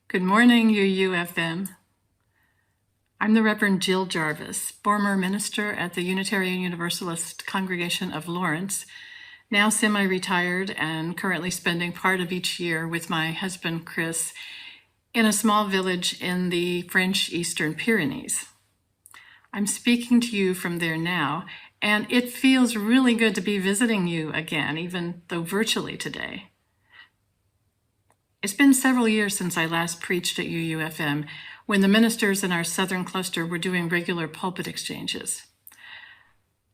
Good morning, UUFM. I'm the Rev Jill Jarvis, former minister at the Unitarian Universalist congregation of Lawrence, now semi-retired and currently spending part of each year with my husband, Chris, in a small village in the French Eastern Pyrenees. I'm speaking to you from there now, and it feels really good to be visiting you again, even though virtually today. It's been several years since I last preached at UUFM, when the ministers in our southern cluster were doing regular pulpit exchanges.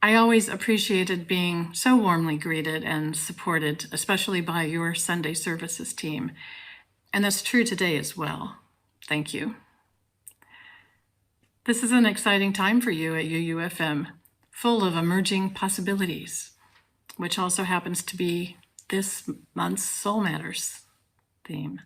I always appreciated being so warmly greeted and supported, especially by your Sunday services team. And that's true today as well. Thank you. This is an exciting time for you at UUFM, full of emerging possibilities, which also happens to be this month's Soul Matters theme.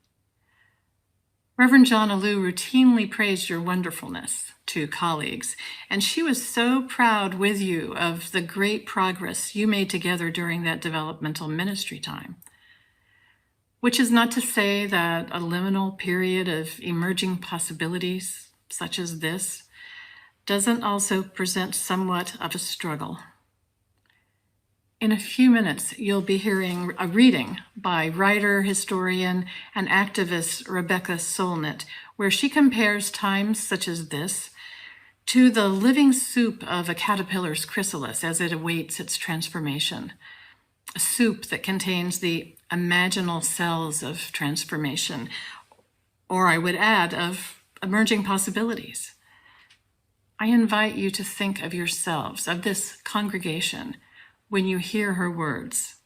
Reverend John Alou routinely praised your wonderfulness to colleagues, and she was so proud with you of the great progress you made together during that developmental ministry time. Which is not to say that a liminal period of emerging possibilities, such as this, doesn't also present somewhat of a struggle. In a few minutes, you'll be hearing a reading by writer, historian, and activist Rebecca Solnit, where she compares times such as this to the living soup of a caterpillar's chrysalis as it awaits its transformation, a soup that contains the imaginal cells of transformation, or I would add, of emerging possibilities. I invite you to think of yourselves, of this congregation, when you hear her words.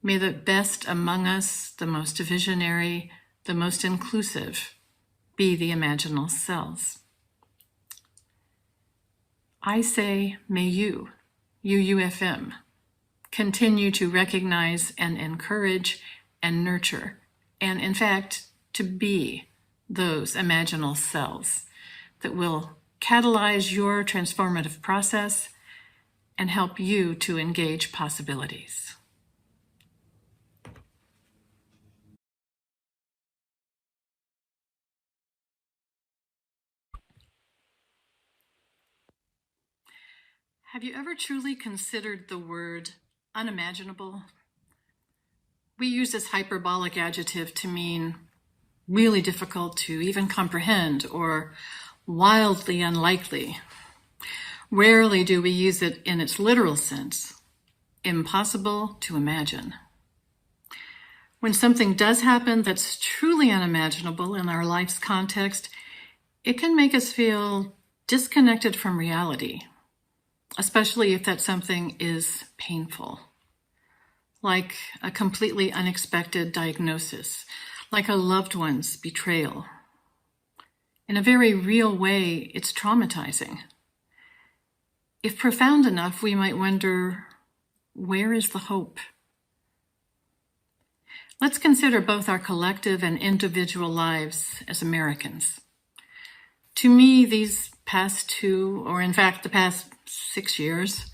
May the best among us, the most visionary, the most inclusive, be the imaginal cells. I say, may you, UUFM, continue to recognize and encourage and nurture, and in fact, to be those imaginal cells that will catalyze your transformative process and help you to engage possibilities. Have you ever truly considered the word unimaginable? We use this hyperbolic adjective to mean really difficult to even comprehend or wildly unlikely. Rarely do we use it in its literal sense, impossible to imagine. When something does happen that's truly unimaginable in our life's context, it can make us feel disconnected from reality, especially if that something is painful, like a completely unexpected diagnosis, like a loved one's betrayal. In a very real way, it's traumatizing. If profound enough, we might wonder, where is the hope? Let's consider both our collective and individual lives as Americans. To me, these past 2, or in fact the past 6 years,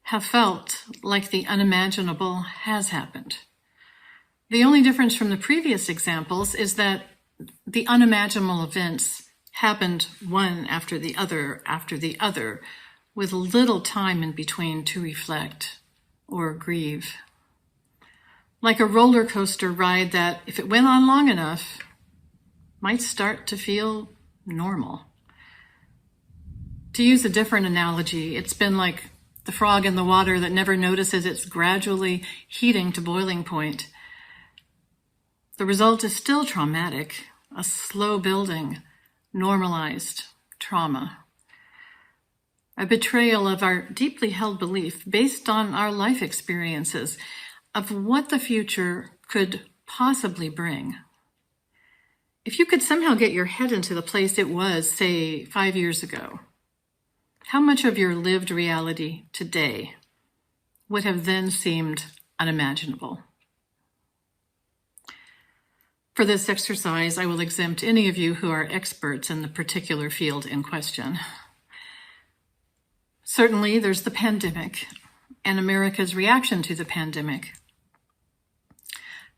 have felt like the unimaginable has happened. The only difference from the previous examples is that the unimaginable events happened one after the other, with little time in between to reflect or grieve. Like a roller coaster ride that, if it went on long enough, might start to feel normal. To use a different analogy, it's been like the frog in the water that never notices it's gradually heating to boiling point. The result is still traumatic, a slow building, normalized trauma. A betrayal of our deeply held belief based on our life experiences of what the future could possibly bring. If you could somehow get your head into the place it was, say, 5 years ago, how much of your lived reality today would have then seemed unimaginable? For this exercise, I will exempt any of you who are experts in the particular field in question. Certainly, there's the pandemic and America's reaction to the pandemic.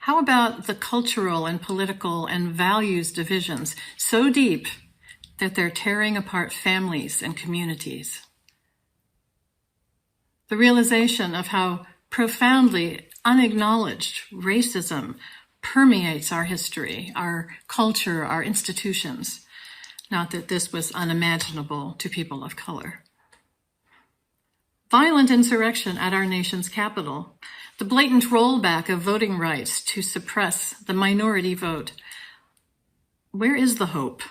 How about the cultural and political and values divisions so deep that they're tearing apart families and communities? The realization of how profoundly unacknowledged racism permeates our history, our culture, our institutions. Not that this was unimaginable to people of color. Violent insurrection at our nation's capital, the blatant rollback of voting rights to suppress the minority vote. Where is the hope?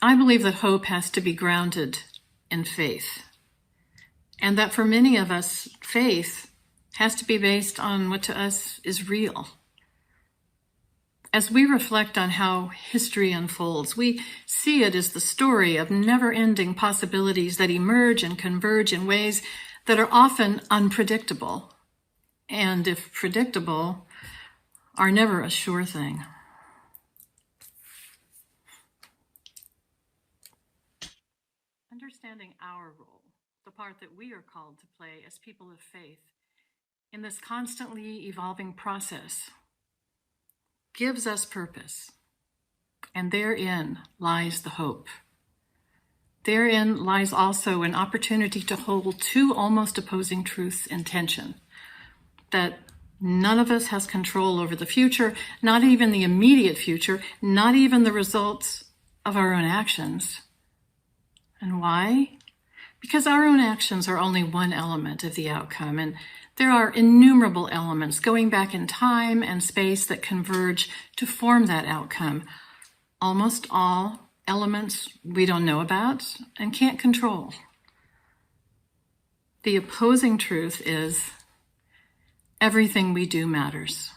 I believe that hope has to be grounded in faith, and that for many of us, faith has to be based on what to us is real. As we reflect on how history unfolds, we see it as the story of never-ending possibilities that emerge and converge in ways that are often unpredictable, and if predictable, are never a sure thing. Understanding our role, the part that we are called to play as people of faith in this constantly evolving process, gives us purpose, and therein lies the hope. Therein lies also an opportunity to hold two almost opposing truths in tension, that none of us has control over the future, not even the immediate future, not even the results of our own actions. And why? Because our own actions are only one element of the outcome, and there are innumerable elements going back in time and space that converge to form that outcome. Almost all elements we don't know about and can't control. The opposing truth is everything we do matters.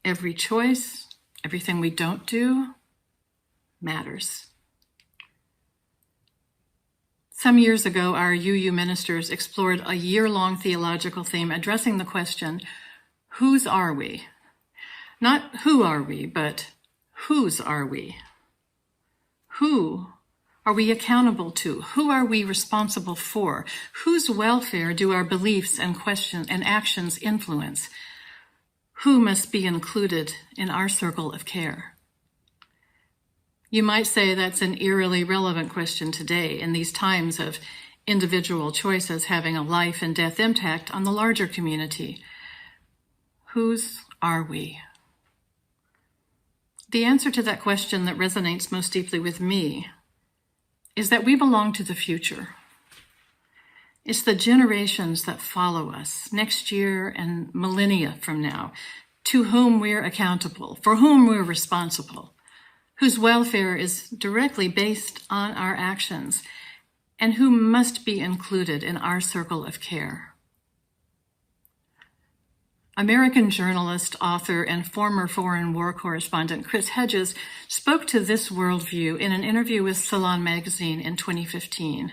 Every choice, everything we don't do matters. Some years ago, our UU ministers explored a year-long theological theme addressing the question, whose are we? Not who are we, but whose are we? Who are we accountable to? Who are we responsible for? Whose welfare do our beliefs and questions and actions influence? Who must be included in our circle of care? You might say that's an eerily relevant question today in these times of individual choices having a life and death impact on the larger community. Whose are we? The answer to that question that resonates most deeply with me is that we belong to the future. It's the generations that follow us next year and millennia from now, to whom we're accountable, for whom we're responsible, whose welfare is directly based on our actions, and who must be included in our circle of care. American journalist, author, and former foreign war correspondent Chris Hedges spoke to this worldview in an interview with Salon magazine in 2015.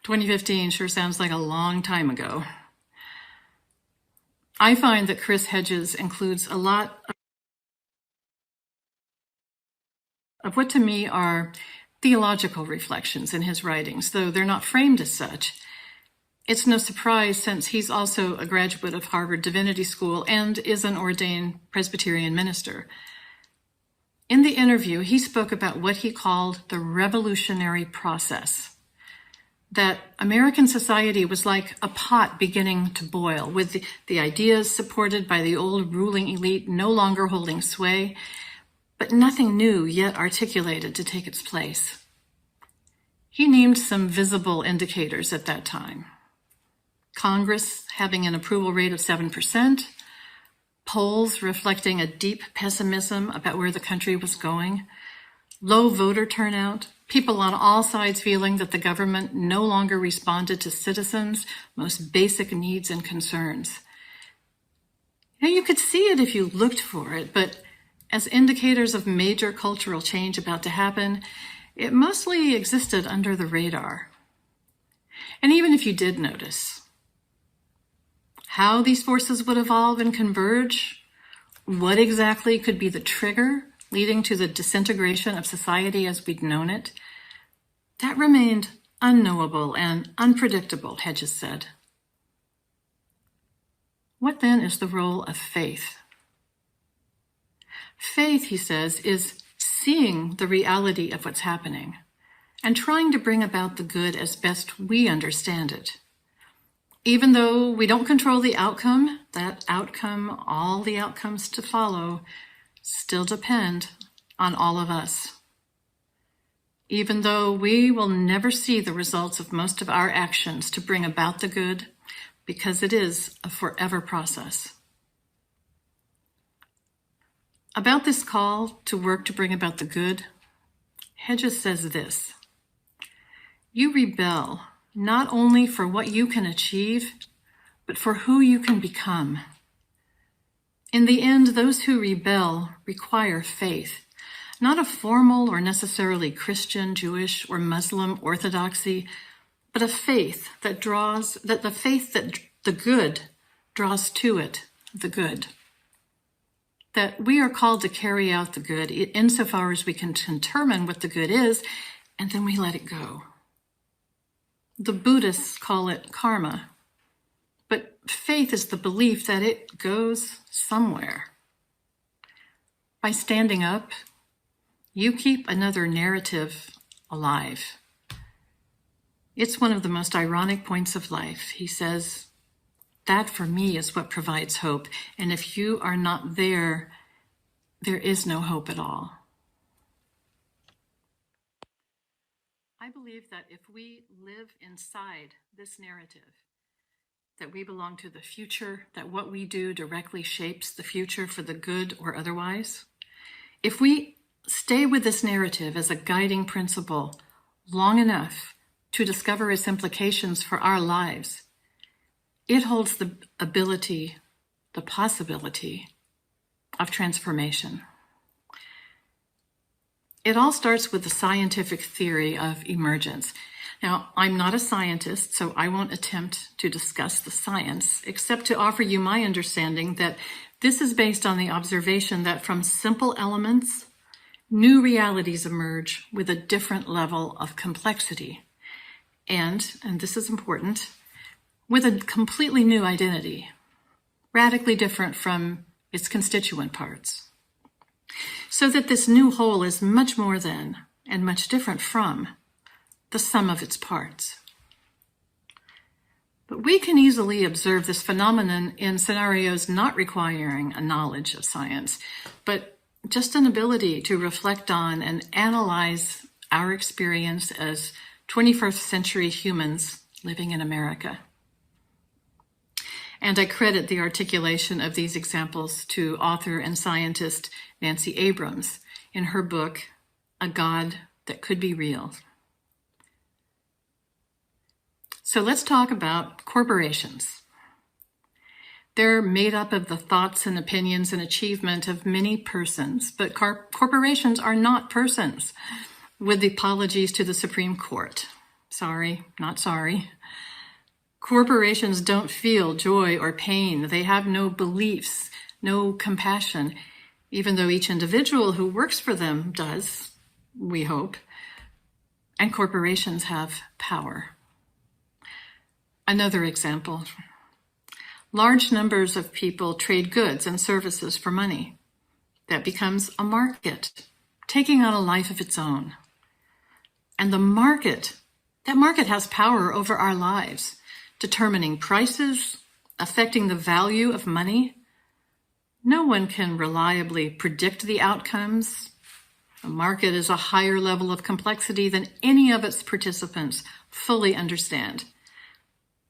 2015 sure sounds like a long time ago. I find that Chris Hedges includes a lot of what to me are theological reflections in his writings, though they're not framed as such. It's no surprise since he's also a graduate of Harvard Divinity School and is an ordained Presbyterian minister. In the interview, he spoke about what he called the revolutionary process, that American society was like a pot beginning to boil, with the ideas supported by the old ruling elite no longer holding sway, but nothing new yet articulated to take its place. He named some visible indicators at that time. Congress having an approval rate of 7%, polls reflecting a deep pessimism about where the country was going, low voter turnout, people on all sides feeling that the government no longer responded to citizens' most basic needs and concerns. You could see it if you looked for it, but as indicators of major cultural change about to happen, it mostly existed under the radar. And even if you did notice how these forces would evolve and converge, what exactly could be the trigger leading to the disintegration of society as we'd known it, that remained unknowable and unpredictable, Hedges said. What then is the role of faith? Faith, he says, is seeing the reality of what's happening and trying to bring about the good as best we understand it. Even though we don't control the outcome, that outcome, all the outcomes to follow, still depend on all of us. Even though we will never see the results of most of our actions to bring about the good, because it is a forever process. About this call to work to bring about the good, Hedges says this: you rebel not only for what you can achieve, but for who you can become. In the end, those who rebel require faith, not a formal or necessarily Christian, Jewish, or Muslim orthodoxy, but a faith that the good draws to it, the good. That we are called to carry out the good insofar as we can determine what the good is, and then we let it go. The Buddhists call it karma, but faith is the belief that it goes somewhere. By standing up, you keep another narrative alive. It's one of the most ironic points of life. He says, that for me is what provides hope, and if you are not there, there is no hope at all. I believe that if we live inside this narrative, that we belong to the future, that what we do directly shapes the future for the good or otherwise, if we stay with this narrative as a guiding principle long enough to discover its implications for our lives, it holds the ability, the possibility of transformation. It all starts with the scientific theory of emergence. Now, I'm not a scientist, so I won't attempt to discuss the science, except to offer you my understanding that this is based on the observation that from simple elements, new realities emerge with a different level of complexity. And this is important, with a completely new identity, radically different from its constituent parts. So that this new whole is much more than, and much different from, the sum of its parts. But we can easily observe this phenomenon in scenarios not requiring a knowledge of science, but just an ability to reflect on and analyze our experience as 21st century humans living in America. And I credit the articulation of these examples to author and scientist Nancy Abrams in her book, A God That Could Be Real. So let's talk about corporations. They're made up of the thoughts and opinions and achievement of many persons, but corporations are not persons, with apologies to the Supreme Court. Sorry, not sorry. Corporations don't feel joy or pain. They have no beliefs, no compassion, even though each individual who works for them does, we hope. And corporations have power. Another example. Large numbers of people trade goods and services for money. That becomes a market, taking on a life of its own. And that market has power over our lives, determining prices, affecting the value of money. No one can reliably predict the outcomes. A market is a higher level of complexity than any of its participants fully understand.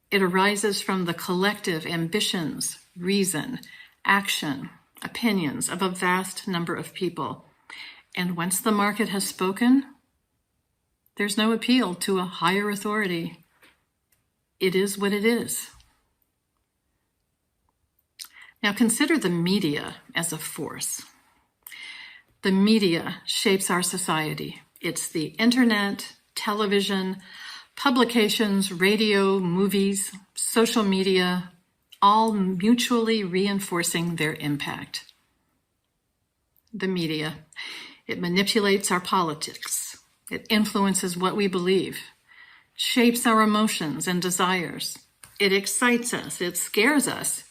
It arises from the collective ambitions, reason, action, opinions of a vast number of people. And once the market has spoken, there's no appeal to a higher authority. It is what it is. Now consider the media as a force. The media shapes our society. It's the internet, television, publications, radio, movies, social media, all mutually reinforcing their impact. The media, it manipulates our politics. It influences what we believe, shapes our emotions and desires. It excites us, it scares us,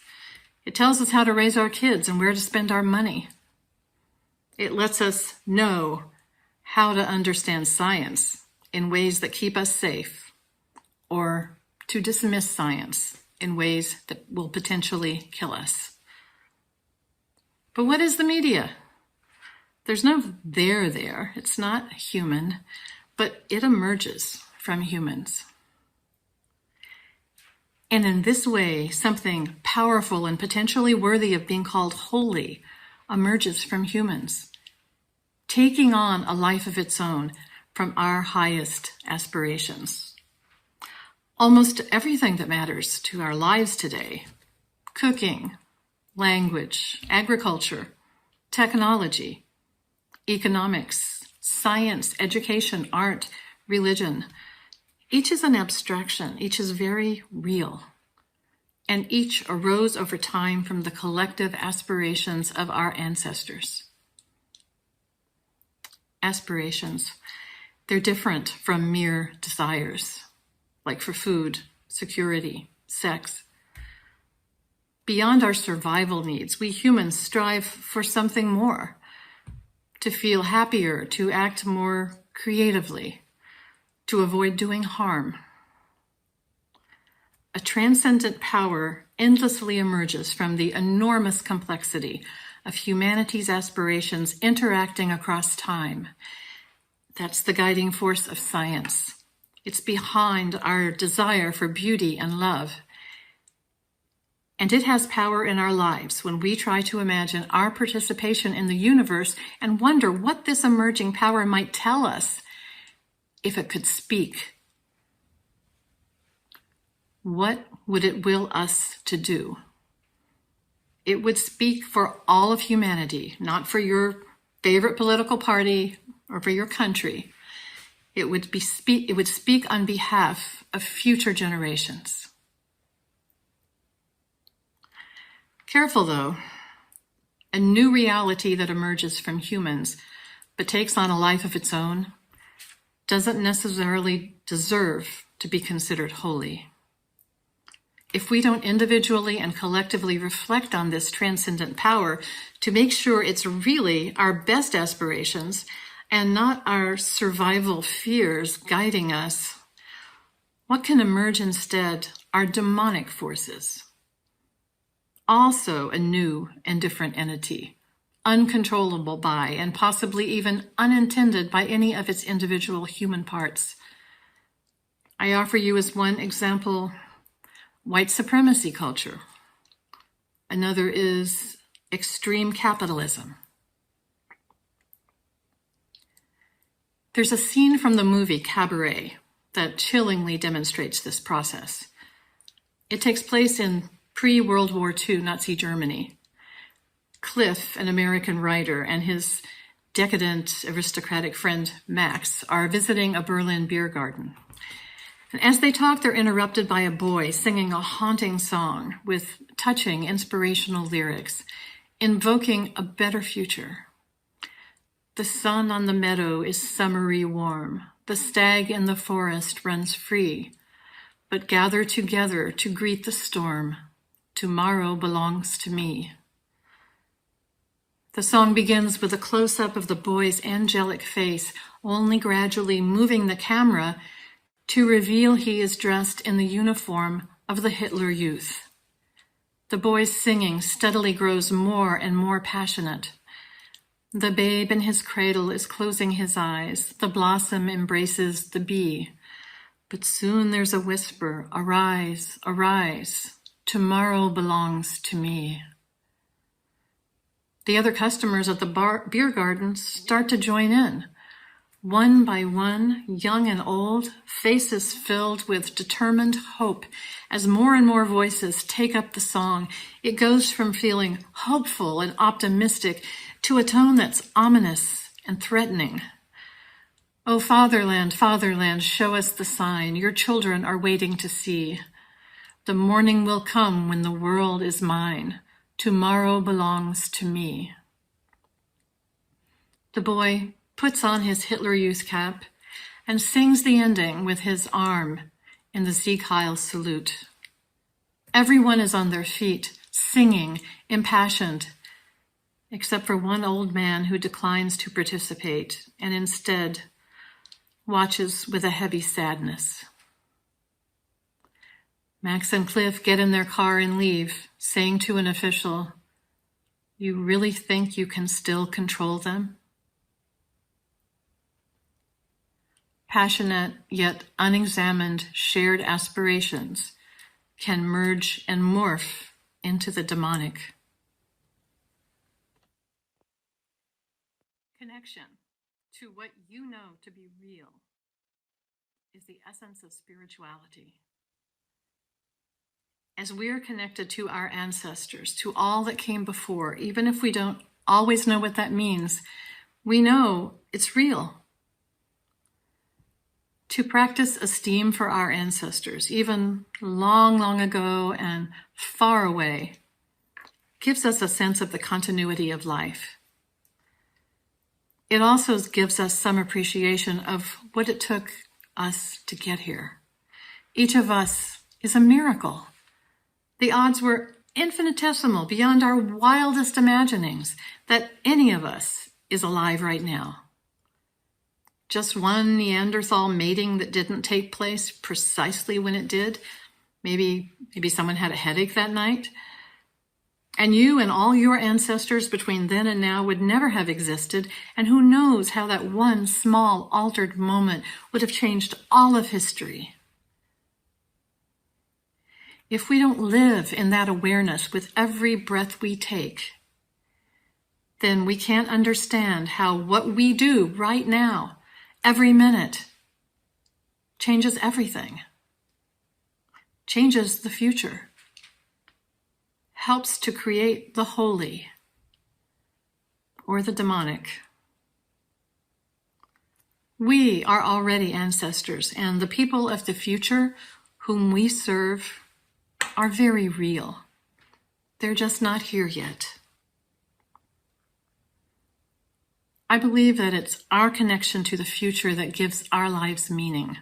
It tells us how to raise our kids and where to spend our money. It lets us know how to understand science in ways that keep us safe, or to dismiss science in ways that will potentially kill us. But what is the media? There's no there. It's not human, but it emerges from humans. And in this way, something powerful and potentially worthy of being called holy emerges from humans, taking on a life of its own from our highest aspirations. Almost everything that matters to our lives today, cooking, language, agriculture, technology, economics, science, education, art, religion, each is an abstraction, each is very real, and each arose over time from the collective aspirations of our ancestors. Aspirations, they're different from mere desires, like for food, security, sex. Beyond our survival needs, we humans strive for something more, to feel happier, to act more creatively, to avoid doing harm. A transcendent power endlessly emerges from the enormous complexity of humanity's aspirations interacting across time. That's the guiding force of science. It's behind our desire for beauty and love. And it has power in our lives when we try to imagine our participation in the universe and wonder what this emerging power might tell us if it could speak. What would it will us to do? It would speak for all of humanity, not for your favorite political party or for your country. It would speak on behalf of future generations. Careful though, a new reality that emerges from humans but takes on a life of its own doesn't necessarily deserve to be considered holy. If we don't individually and collectively reflect on this transcendent power to make sure it's really our best aspirations and not our survival fears guiding us, what can emerge instead are demonic forces. Also a new and different entity, uncontrollable by and possibly even unintended by any of its individual human parts. I offer you as one example, white supremacy culture. Another is extreme capitalism. There's a scene from the movie Cabaret that chillingly demonstrates this process. It takes place in pre-World War II Nazi Germany. Cliff, an American writer, and his decadent aristocratic friend Max are visiting a Berlin beer garden. And as they talk, they're interrupted by a boy singing a haunting song with touching, inspirational lyrics, invoking a better future. The sun on the meadow is summery warm. The stag in the forest runs free. But gather together to greet the storm. Tomorrow belongs to me. The song begins with a close-up of the boy's angelic face, only gradually moving the camera to reveal he is dressed in the uniform of the Hitler Youth. The boy's singing steadily grows more and more passionate. The babe in his cradle is closing his eyes. The blossom embraces the bee. But soon there's a whisper, arise, arise. Tomorrow belongs to me. The other customers at the beer garden start to join in. One by one, young and old, faces filled with determined hope as more and more voices take up the song. It goes from feeling hopeful and optimistic to a tone that's ominous and threatening. Oh, fatherland, fatherland, show us the sign your children are waiting to see. The morning will come when the world is mine. Tomorrow belongs to me. The boy puts on his Hitler Youth cap and sings the ending with his arm in the Sieg Heil salute. Everyone is on their feet, singing, impassioned, except for one old man who declines to participate and instead watches with a heavy sadness. Max and Cliff get in their car and leave, saying to an official, "You really think you can still control them?" Passionate yet unexamined shared aspirations can merge and morph into the demonic. Connection to what you know to be real is the essence of spirituality. As we're connected to our ancestors, to all that came before, even if we don't always know what that means, we know it's real. To practice esteem for our ancestors, even long, long ago and far away, gives us a sense of the continuity of life. It also gives us some appreciation of what it took us to get here. Each of us is a miracle. The odds were infinitesimal, beyond our wildest imaginings, that any of us is alive right now. Just one Neanderthal mating that didn't take place precisely when it did. Maybe someone had a headache that night. And you and all your ancestors between then and now would never have existed, and who knows how that one small altered moment would have changed all of history. If we don't live in that awareness with every breath we take, then we can't understand how what we do right now, every minute, changes everything, changes the future, helps to create the holy or the demonic. We are already ancestors, and the people of the future whom we serve are very real. They're just not here yet. I believe that it's our connection to the future that gives our lives meaning.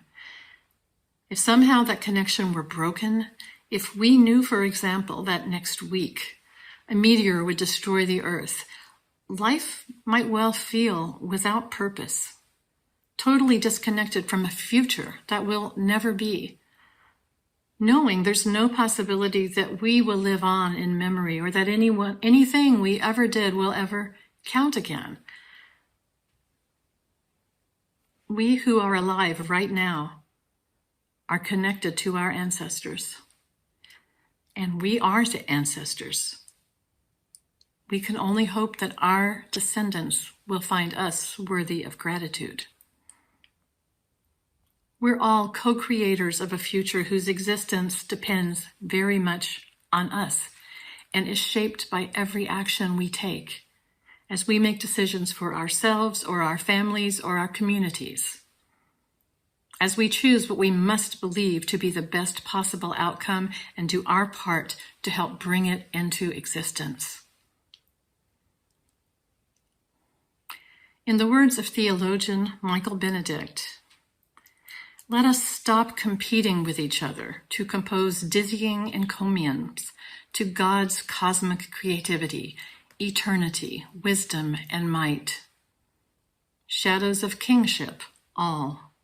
If somehow that connection were broken, if we knew, for example, that next week a meteor would destroy the Earth, life might well feel without purpose, totally disconnected from a future that will never be. Knowing there's no possibility that we will live on in memory or that anything we ever did will ever count again. We who are alive right now are connected to our ancestors, and we are the ancestors. We can only hope that our descendants will find us worthy of gratitude. We're all co-creators of a future whose existence depends very much on us and is shaped by every action we take as we make decisions for ourselves or our families or our communities, as we choose what we must believe to be the best possible outcome and do our part to help bring it into existence. In the words of theologian Michael Benedict, let us stop competing with each other to compose dizzying encomiums to God's cosmic creativity, eternity, wisdom, and might. Shadows of kingship, all.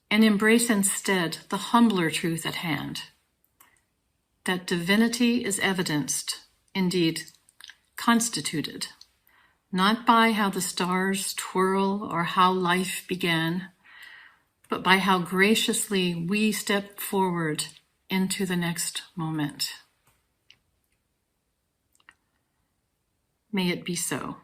And embrace instead the humbler truth at hand, that divinity is evidenced, indeed constituted, not by how the stars twirl or how life began, but by how graciously we step forward into the next moment. May it be so.